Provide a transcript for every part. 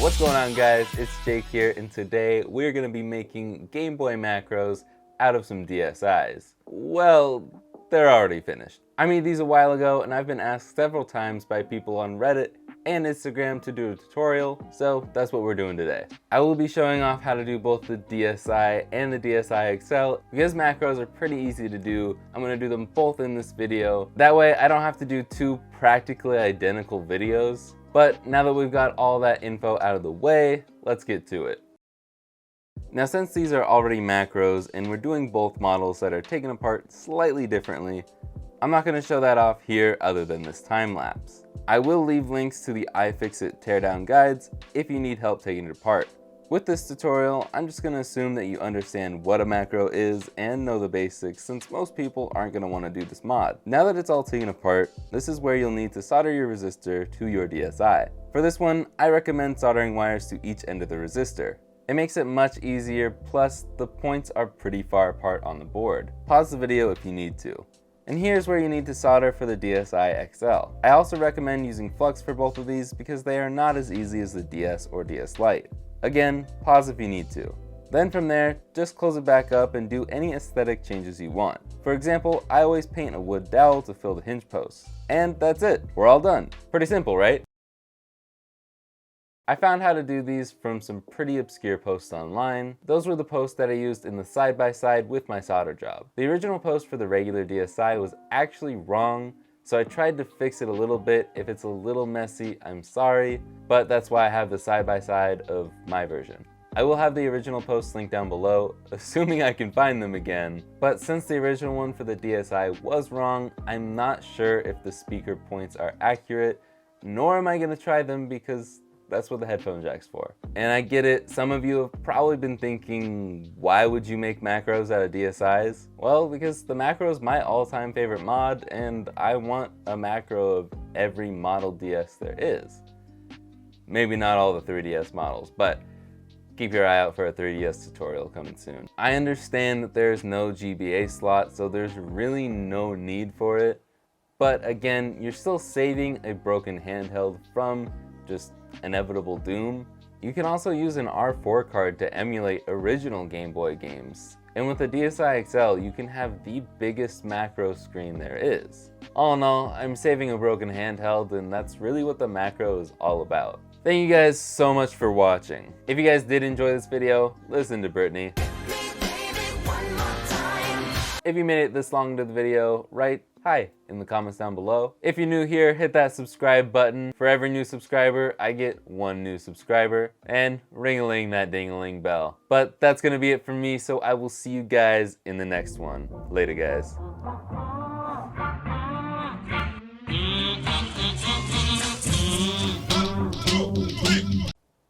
What's going on, guys? It's Jake here, and today we're going to be making Game Boy macros out of some DSi's. Well, they're already finished. I made these a while ago, and I've been asked several times by people on Reddit and Instagram to do a tutorial, so that's what we're doing today. I will be showing off how to do both the DSi and the DSi XL. Because macros are pretty easy to do, I'm going to do them both in this video. That way I don't have to do two practically identical videos. But now that we've got all that info out of the way, let's get to it. Now, since these are already macros and we're doing both models that are taken apart slightly differently, I'm not going to show that off here other than this time lapse. I will leave links to the iFixit teardown guides if you need help taking it apart. With this tutorial, I'm just going to assume that you understand what a macro is and know the basics, since most people aren't going to want to do this mod. Now that it's all taken apart, this is where you'll need to solder your resistor to your DSi. For this one, I recommend soldering wires to each end of the resistor. It makes it much easier, plus the points are pretty far apart on the board. Pause the video if you need to. And here's where you need to solder for the DSi XL. I also recommend using flux for both of these because they are not as easy as the DS or DS Lite. Again, pause if you need to. Then from there, just close it back up and do any aesthetic changes you want. For example, I always paint a wood dowel to fill the hinge posts. And that's it, we're all done. Pretty simple, right? I found how to do these from some pretty obscure posts online. Those were the posts that I used in the side-by-side with my solder job. The original post for the regular DSi was actually wrong, so I tried to fix it a little bit. If it's a little messy, I'm sorry, but that's why I have the side-by-side of my version. I will have the original posts linked down below, assuming I can find them again. But since the original one for the DSi was wrong, I'm not sure if the speaker points are accurate, nor am I gonna try them because that's what the headphone jack's for. And I get it, some of you have probably been thinking, why would you make macros out of DSi's? Well, because the macro is my all-time favorite mod, and I want a macro of every model DS there is. Maybe not all the 3DS models, but keep your eye out for a 3DS tutorial coming soon. I understand that there's no GBA slot, so there's really no need for it. But again, you're still saving a broken handheld from just inevitable doom. You can also use an R4 card to emulate original Game Boy games. And with the DSi XL, you can have the biggest macro screen there is. All in all, I'm saving a broken handheld, and that's really what the macro is all about. Thank you guys so much for watching. If you guys did enjoy this video, listen to Brittany. If you made it this long into the video, write hi in the comments down below. If you're new here, hit that subscribe button. For every new subscriber, I get one new subscriber. And ring-a-ling that ding-a-ling bell. But that's gonna be it for me, so I will see you guys in the next one. Later, guys.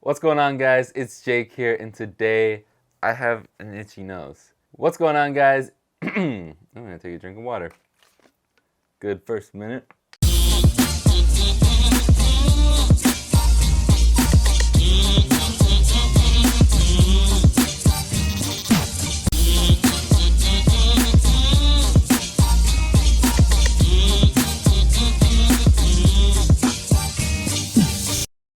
What's going on, guys? It's Jake here, and today I have an itchy nose. What's going on, guys? I'm gonna take a drink of water. Good first minute.